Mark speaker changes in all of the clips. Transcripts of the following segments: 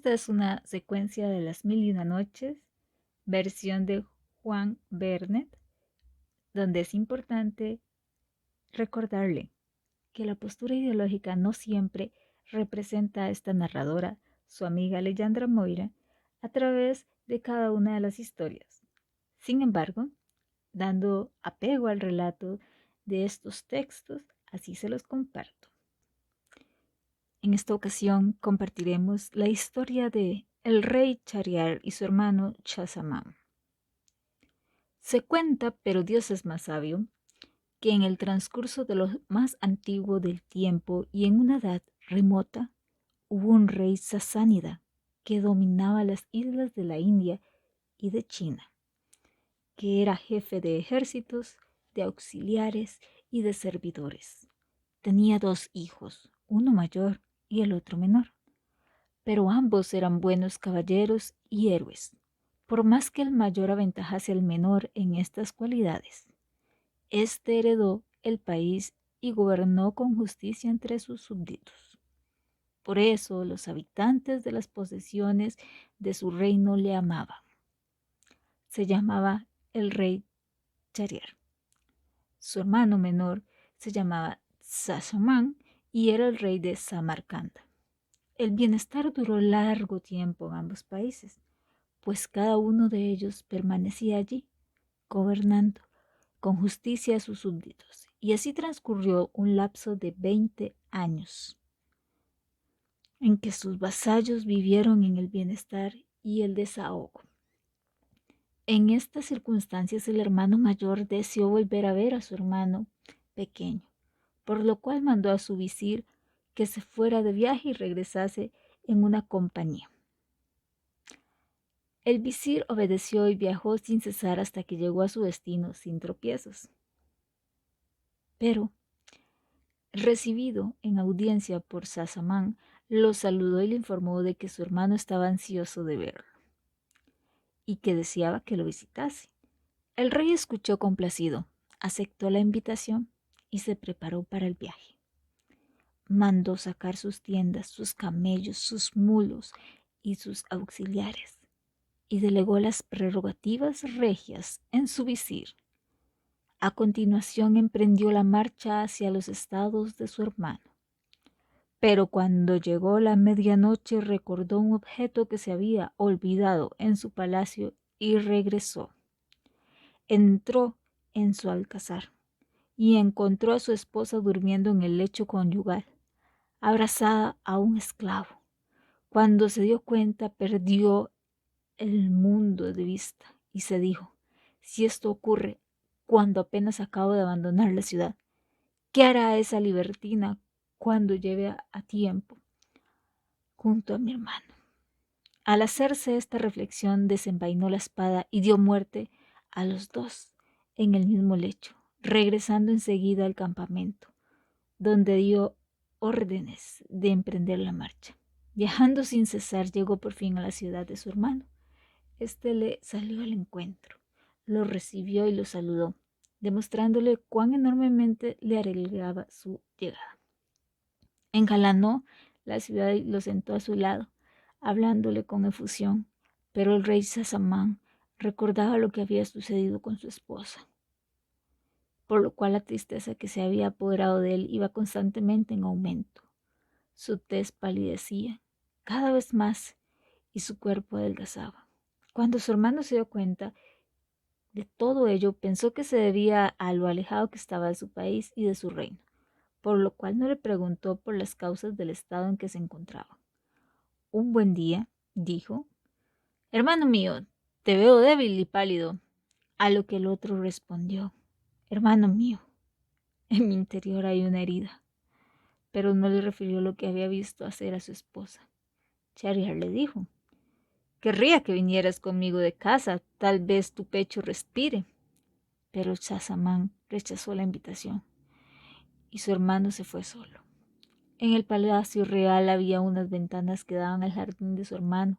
Speaker 1: Esta es una secuencia de Las Mil y una Noches, versión de Juan Vernet, donde es importante recordarle que la postura ideológica no siempre representa a esta narradora, su amiga Leyandra Moira, a través de cada una de las historias. Sin embargo, dando apego al relato de estos textos, así se los comparto. En esta ocasión compartiremos la historia de el rey Chariar y su hermano Chazamán. Se cuenta, pero Dios es más sabio, que en el transcurso de lo más antiguo del tiempo y en una edad remota, hubo un rey sasánida que dominaba las islas de la India y de China, que era jefe de ejércitos, de auxiliares y de servidores. Tenía 2 hijos, uno mayor y el otro menor, pero ambos eran buenos caballeros y héroes, por más que el mayor aventajase al menor en estas cualidades. Este heredó el país y gobernó con justicia entre sus súbditos. Por eso los habitantes de las posesiones de su reino le amaban. Se llamaba el rey Chariar. Su hermano menor se llamaba Sassamán y era el rey de Samarcanda. El bienestar duró largo tiempo en ambos países, pues cada uno de ellos permanecía allí, gobernando con justicia a sus súbditos, y así transcurrió un lapso de 20 años, en que sus vasallos vivieron en el bienestar y el desahogo. En estas circunstancias el hermano mayor deseó volver a ver a su hermano pequeño, por lo cual mandó a su visir que se fuera de viaje y regresase en una compañía. El visir obedeció y viajó sin cesar hasta que llegó a su destino sin tropiezos. Pero, recibido en audiencia por Sassamán, lo saludó y le informó de que su hermano estaba ansioso de verlo y que deseaba que lo visitase. El rey escuchó complacido, aceptó la invitación y se preparó para el viaje. Mandó sacar sus tiendas, sus camellos, sus mulos y sus auxiliares, y delegó las prerrogativas regias en su visir. A continuación emprendió la marcha hacia los estados de su hermano. Pero cuando llegó la medianoche recordó un objeto que se había olvidado en su palacio y regresó. Entró en su alcázar y encontró a su esposa durmiendo en el lecho conyugal, abrazada a un esclavo. Cuando se dio cuenta, perdió el mundo de vista y se dijo: si esto ocurre cuando apenas acabo de abandonar la ciudad, ¿qué hará esa libertina cuando lleve a tiempo junto a mi hermano? Al hacerse esta reflexión, desenvainó la espada y dio muerte a los dos en el mismo lecho, regresando enseguida al campamento, donde dio órdenes de emprender la marcha. Viajando sin cesar, llegó por fin a la ciudad de su hermano. Este le salió al encuentro, lo recibió y lo saludó, demostrándole cuán enormemente le alegraba su llegada. Engalanó la ciudad y lo sentó a su lado, hablándole con efusión, pero el rey Sassamán recordaba lo que había sucedido con su esposa, por lo cual la tristeza que se había apoderado de él iba constantemente en aumento. Su tez palidecía cada vez más y su cuerpo adelgazaba. Cuando su hermano se dio cuenta de todo ello, pensó que se debía a lo alejado que estaba de su país y de su reino, por lo cual no le preguntó por las causas del estado en que se encontraba. Un buen día, dijo: hermano mío, te veo débil y pálido. A lo que el otro respondió: hermano mío, en mi interior hay una herida. Pero no le refirió lo que había visto hacer a su esposa. Chariar le dijo: querría que vinieras conmigo de casa, tal vez tu pecho respire. Pero Chazamán rechazó la invitación y su hermano se fue solo. En el palacio real había unas ventanas que daban al jardín de su hermano.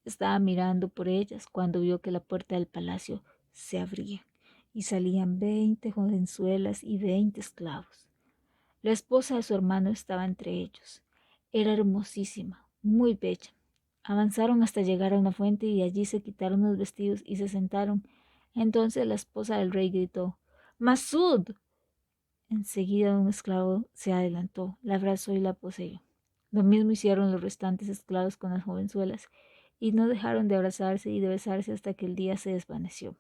Speaker 1: Estaba mirando por ellas cuando vio que la puerta del palacio se abría y salían 20 jovenzuelas y 20 esclavos. La esposa de su hermano estaba entre ellos. Era hermosísima, muy bella. Avanzaron hasta llegar a una fuente y allí se quitaron los vestidos y se sentaron. Entonces la esposa del rey gritó: ¡Masud! Enseguida un esclavo se adelantó, la abrazó y la poseyó. Lo mismo hicieron los restantes esclavos con las jovenzuelas, y no dejaron de abrazarse y de besarse hasta que el día se desvaneció.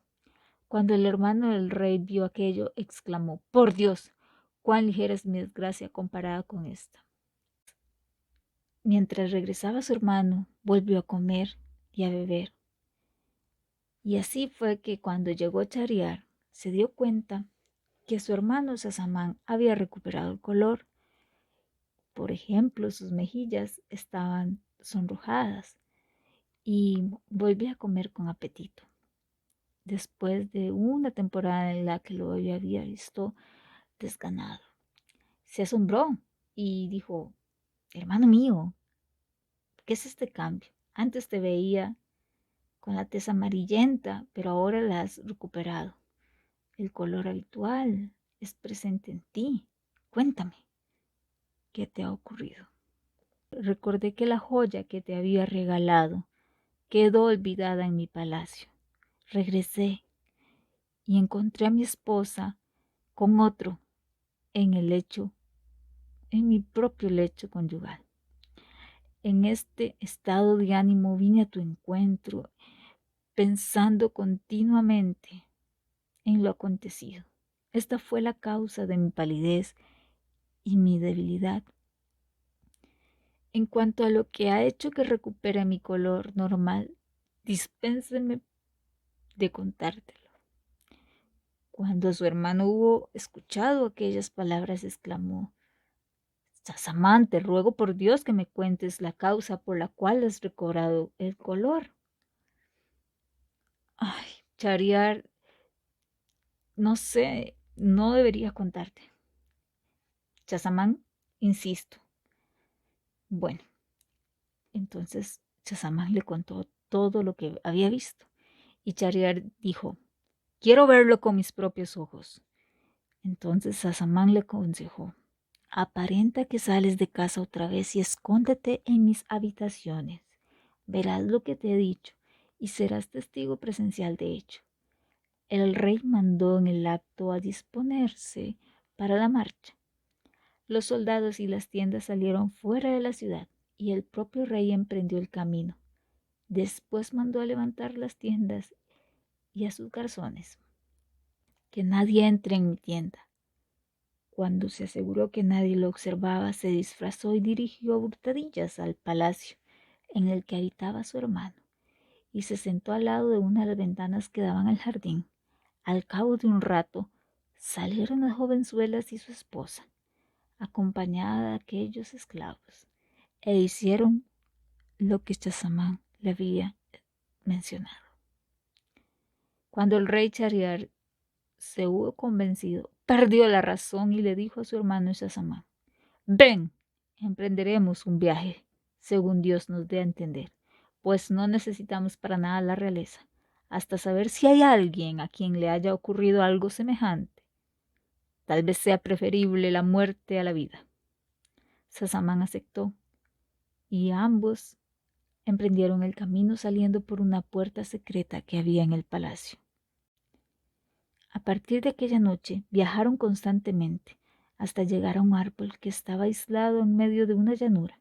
Speaker 1: Cuando el hermano del rey vio aquello, exclamó: ¡Por Dios! ¡Cuán ligera es mi desgracia comparada con esta! Mientras regresaba su hermano, volvió a comer y a beber. Y así fue que cuando llegó Chariar, se dio cuenta que su hermano Sasamán había recuperado el color. Por ejemplo, sus mejillas estaban sonrojadas y volvió a comer con apetito. Después de una temporada en la que lo había visto desganado, se asombró y dijo: hermano mío, ¿qué es este cambio? Antes te veía con la tez amarillenta, pero ahora la has recuperado. El color habitual es presente en ti. Cuéntame, ¿qué te ha ocurrido? Recordé que la joya que te había regalado quedó olvidada en mi palacio. Regresé y encontré a mi esposa con otro en el lecho, en mi propio lecho conyugal. En este estado de ánimo vine a tu encuentro, pensando continuamente en lo acontecido. Esta fue la causa de mi palidez y mi debilidad. En cuanto a lo que ha hecho que recupere mi color normal, dispénseme de contártelo. Cuando su hermano hubo escuchado aquellas palabras, exclamó: Sasamán, te ruego por Dios que me cuentes la causa por la cual has recobrado el color. Ay, Chariar, no sé, no debería contarte. Sasamán, insisto. Bueno, entonces Sasamán le contó todo lo que había visto. Y Chariar dijo: quiero verlo con mis propios ojos. Entonces Sasamán le aconsejó: aparenta que sales de casa otra vez y escóndete en mis habitaciones. Verás lo que te he dicho y serás testigo presencial de ello. El rey mandó en el acto a disponerse para la marcha. Los soldados y las tiendas salieron fuera de la ciudad y el propio rey emprendió el camino. Después mandó a levantar las tiendas y a sus garzones: que nadie entre en mi tienda. Cuando se aseguró que nadie lo observaba, se disfrazó y dirigió a hurtadillas al palacio en el que habitaba su hermano, y se sentó al lado de una de las ventanas que daban al jardín. Al cabo de un rato, salieron las jovenzuelas y su esposa, acompañada de aquellos esclavos, e hicieron lo que Chazamán le había mencionado. Cuando el rey Chariar se hubo convencido, perdió la razón y le dijo a su hermano Chazamán: ven, emprenderemos un viaje, según Dios nos dé a entender, pues no necesitamos para nada la realeza, hasta saber si hay alguien a quien le haya ocurrido algo semejante. Tal vez sea preferible la muerte a la vida. Sasamán aceptó, y ambos emprendieron el camino saliendo por una puerta secreta que había en el palacio. A partir de aquella noche viajaron constantemente hasta llegar a un árbol que estaba aislado en medio de una llanura.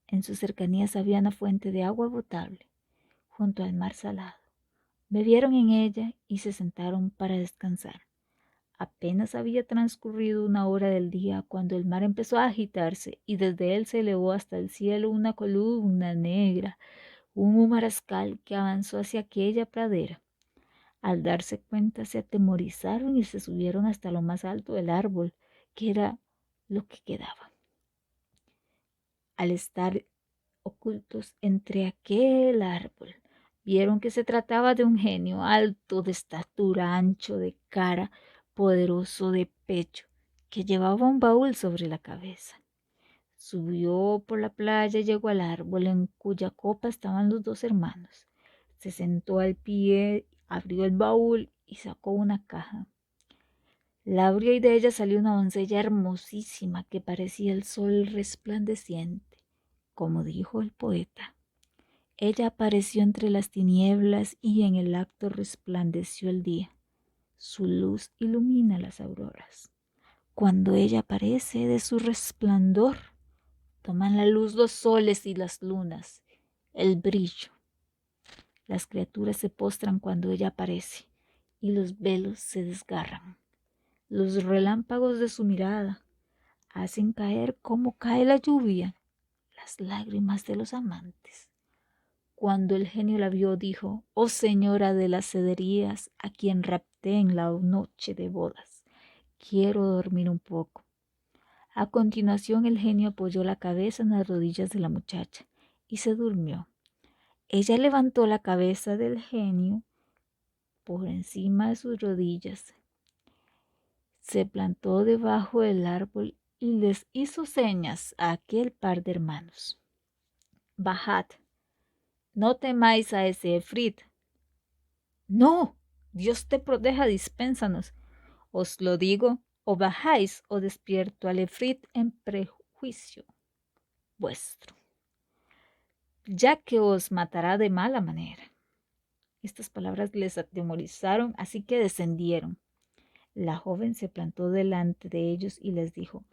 Speaker 1: En sus cercanías había una fuente de agua potable, junto al mar salado. Bebieron en ella y se sentaron para descansar. Apenas había transcurrido una hora del día cuando el mar empezó a agitarse y desde él se elevó hasta el cielo una columna negra, un humarascal que avanzó hacia aquella pradera. Al darse cuenta se atemorizaron y se subieron hasta lo más alto del árbol, que era lo que quedaba. Al estar ocultos entre aquel árbol, vieron que se trataba de un genio alto de estatura, ancho de cara, poderoso de pecho, que llevaba un baúl sobre la cabeza. Subió por la playa y llegó al árbol en cuya copa estaban los dos hermanos. Se sentó al pie, abrió el baúl y sacó una caja. La abrió y de ella salió una doncella hermosísima que parecía el sol resplandeciente, como dijo el poeta. Ella apareció entre las tinieblas y en el acto resplandeció el día. Su luz ilumina las auroras. Cuando ella aparece, de su resplandor toman la luz los soles y las lunas, el brillo. Las criaturas se postran cuando ella aparece y los velos se desgarran. Los relámpagos de su mirada hacen caer como cae la lluvia las lágrimas de los amantes. Cuando el genio la vio, dijo: «Oh señora de las cederías, a quien rapté en la noche de bodas, quiero dormir un poco». A continuación el genio apoyó la cabeza en las rodillas de la muchacha y se durmió. Ella levantó la cabeza del genio por encima de sus rodillas, se plantó debajo del árbol y les hizo señas a aquel par de hermanos: «Bajad, no temáis a ese efrit». «No, Dios te proteja, dispénsanos. Os lo digo, o bajáis o despierto al efrit en prejuicio vuestro, ya que os matará de mala manera». Estas palabras les atemorizaron, así que descendieron. La joven se plantó delante de ellos y les dijo: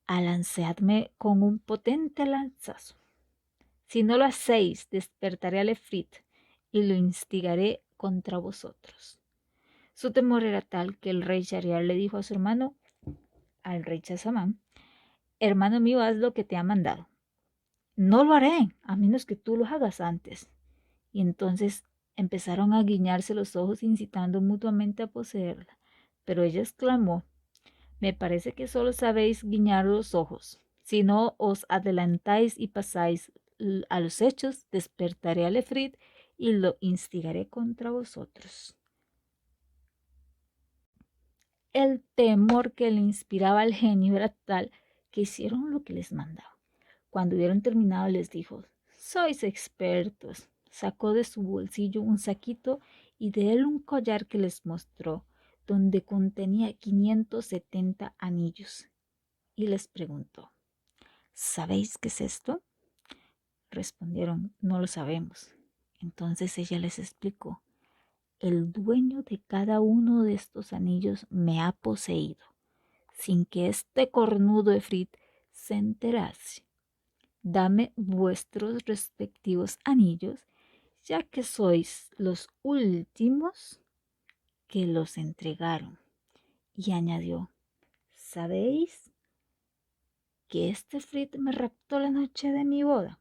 Speaker 1: «Alanceadme con un potente lanzazo. Si no lo hacéis, despertaré al efrit y lo instigaré contra vosotros». Su temor era tal que el rey Shahriar le dijo a su hermano, al rey Chazamán: «Hermano mío, haz lo que te ha mandado». «No lo haré, a menos que tú lo hagas antes». Y entonces empezaron a guiñarse los ojos, incitando mutuamente a poseerla. Pero ella exclamó: «Me parece que solo sabéis guiñar los ojos. Si no os adelantáis y pasáis a los hechos, despertaré al efrit y lo instigaré contra vosotros». El temor que le inspiraba al genio era tal que hicieron lo que les mandaba. Cuando hubieron terminado, les dijo: «Sois expertos». Sacó de su bolsillo un saquito y de él un collar que les mostró, donde contenía 570 anillos, y les preguntó: «¿Sabéis qué es esto?». Respondieron: «No lo sabemos». Entonces ella les explicó: «El dueño de cada uno de estos anillos me ha poseído, sin que este cornudo efrit se enterase. Dame vuestros respectivos anillos, ya que sois los últimos que los entregaron». Y añadió: «¿Sabéis que este efrit me raptó la noche de mi boda,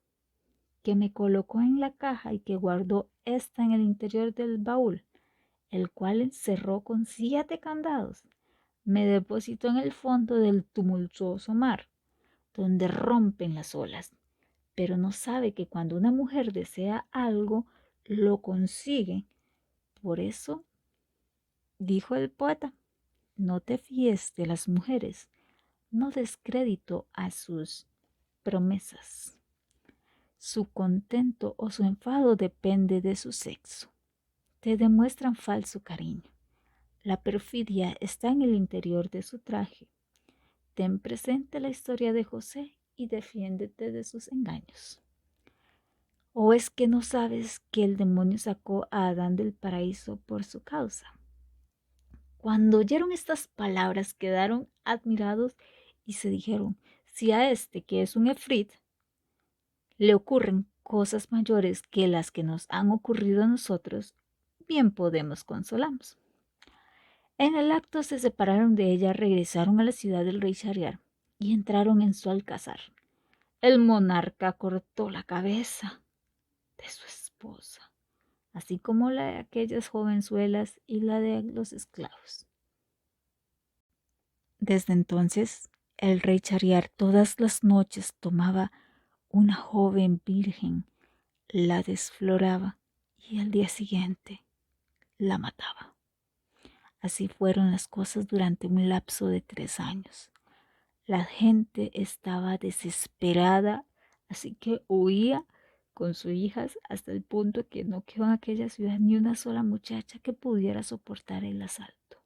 Speaker 1: que me colocó en la caja y que guardó esta en el interior del baúl, el cual encerró con 7 candados? Me depositó en el fondo del tumultuoso mar, donde rompen las olas, pero no sabe que cuando una mujer desea algo, lo consigue. Por eso, dijo el poeta, no te fíes de las mujeres, no des crédito a sus promesas. Su contento o su enfado depende de su sexo. Te demuestran falso cariño. La perfidia está en el interior de su traje. Ten presente la historia de José y defiéndete de sus engaños. ¿O es que no sabes que el demonio sacó a Adán del paraíso por su causa?». Cuando oyeron estas palabras quedaron admirados y se dijeron: «Si a este, que es un efrit, le ocurren cosas mayores que las que nos han ocurrido a nosotros, bien podemos consolarnos». En el acto se separaron de ella, regresaron a la ciudad del rey Shahriar y entraron en su alcázar. El monarca cortó la cabeza de su esposa, así como la de aquellas jovenzuelas y la de los esclavos. Desde entonces, el rey Shahriar todas las noches tomaba una joven virgen, la desfloraba y al día siguiente la mataba. Así fueron las cosas durante un lapso de 3 años. La gente estaba desesperada, así que huía con sus hijas hasta el punto que no quedó en aquella ciudad ni una sola muchacha que pudiera soportar el asalto.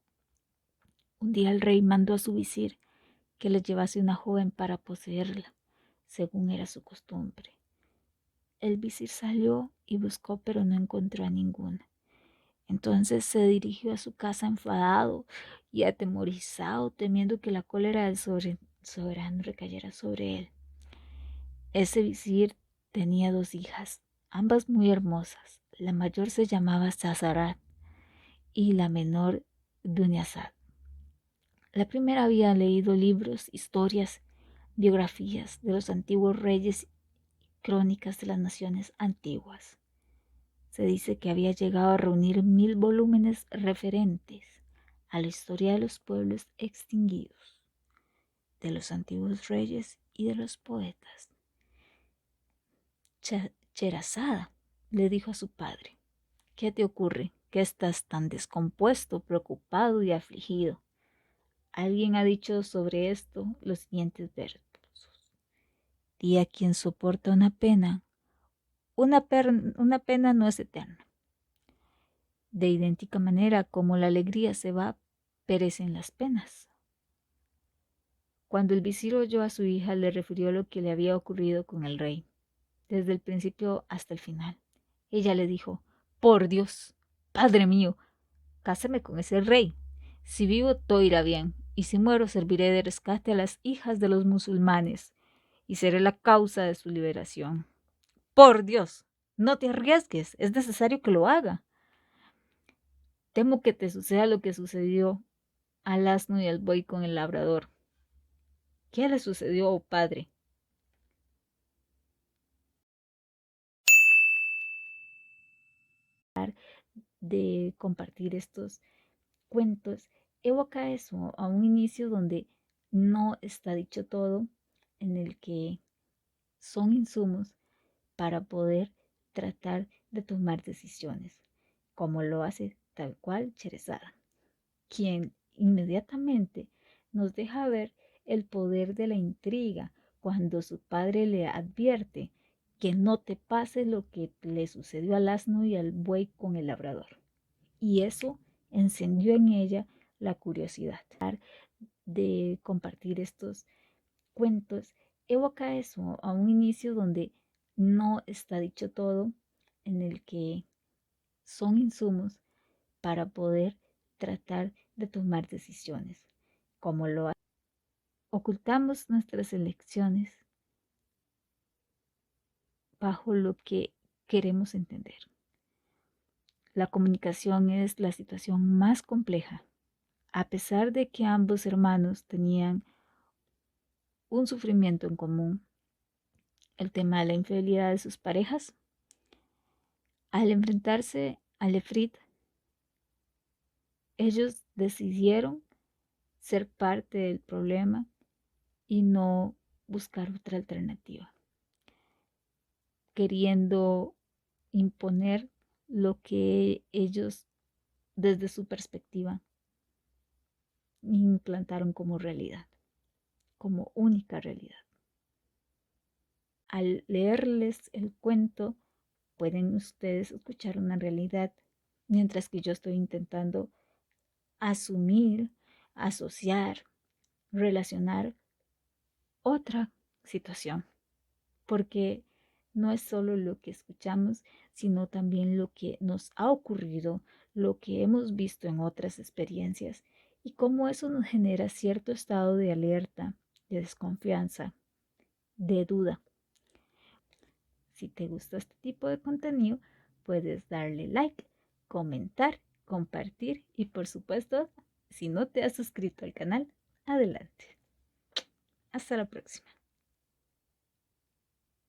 Speaker 1: Un día el rey mandó a su visir que le llevase una joven para poseerla, según era su costumbre. El visir salió y buscó, pero no encontró a ninguna. Entonces se dirigió a su casa enfadado y atemorizado, temiendo que la cólera del soberano recayera sobre él. Ese visir tenía 2 hijas, ambas muy hermosas. La mayor se llamaba Sazarat y la menor Dunyazad. La primera había leído libros, historias, biografías de los antiguos reyes y crónicas de las naciones antiguas. Se dice que había llegado a reunir 1000 volúmenes referentes a la historia de los pueblos extinguidos, de los antiguos reyes y de los poetas. Cherazada le dijo a su padre: ¿qué te ocurre? ¿Que estás tan descompuesto, preocupado y afligido? Alguien ha dicho sobre esto los siguientes versos: di a quien soporta una pena, una pena no es eterna. De idéntica manera como la alegría se va, perecen las penas. Cuando el visir oyó a su hija, le refirió lo que le había ocurrido con el rey, desde el principio hasta el final. Ella le dijo: por Dios, padre mío, cásame con ese rey. Si vivo, todo irá bien, y si muero, serviré de rescate a las hijas de los musulmanes, y seré la causa de su liberación. Por Dios, no te arriesgues, es necesario que lo haga. Temo que te suceda lo que sucedió al asno y al buey con el labrador. ¿Qué le sucedió, oh padre? De compartir estos cuentos evoca eso, a un inicio donde no está dicho todo, en el que son insumos para poder tratar de tomar decisiones, como lo hace tal cual Cherezada, quien inmediatamente nos deja ver el poder de la intriga cuando su padre le advierte que no te pase lo que le sucedió al asno y al buey con el labrador. Y eso encendió en ella la curiosidad de compartir estos cuentos. Evoca eso, a un inicio donde no está dicho todo, en el que son insumos para poder tratar de tomar decisiones, como lo hace. Ocultamos nuestras elecciones bajo lo que queremos entender. La comunicación es la situación más compleja. A pesar de que ambos hermanos tenían un sufrimiento en común, el tema de la infidelidad de sus parejas, al enfrentarse al Efrit, ellos decidieron ser parte del problema y no buscar otra alternativa, queriendo imponer lo que ellos desde su perspectiva implantaron como realidad, como única realidad. Al leerles el cuento, pueden ustedes escuchar una realidad, mientras que yo estoy intentando asumir, asociar, relacionar otra situación, porque no es solo lo que escuchamos, sino también lo que nos ha ocurrido, lo que hemos visto en otras experiencias y cómo eso nos genera cierto estado de alerta, de desconfianza, de duda. Si te gusta este tipo de contenido, puedes darle like, comentar, compartir y por supuesto, si no te has suscrito al canal, adelante. Hasta la próxima.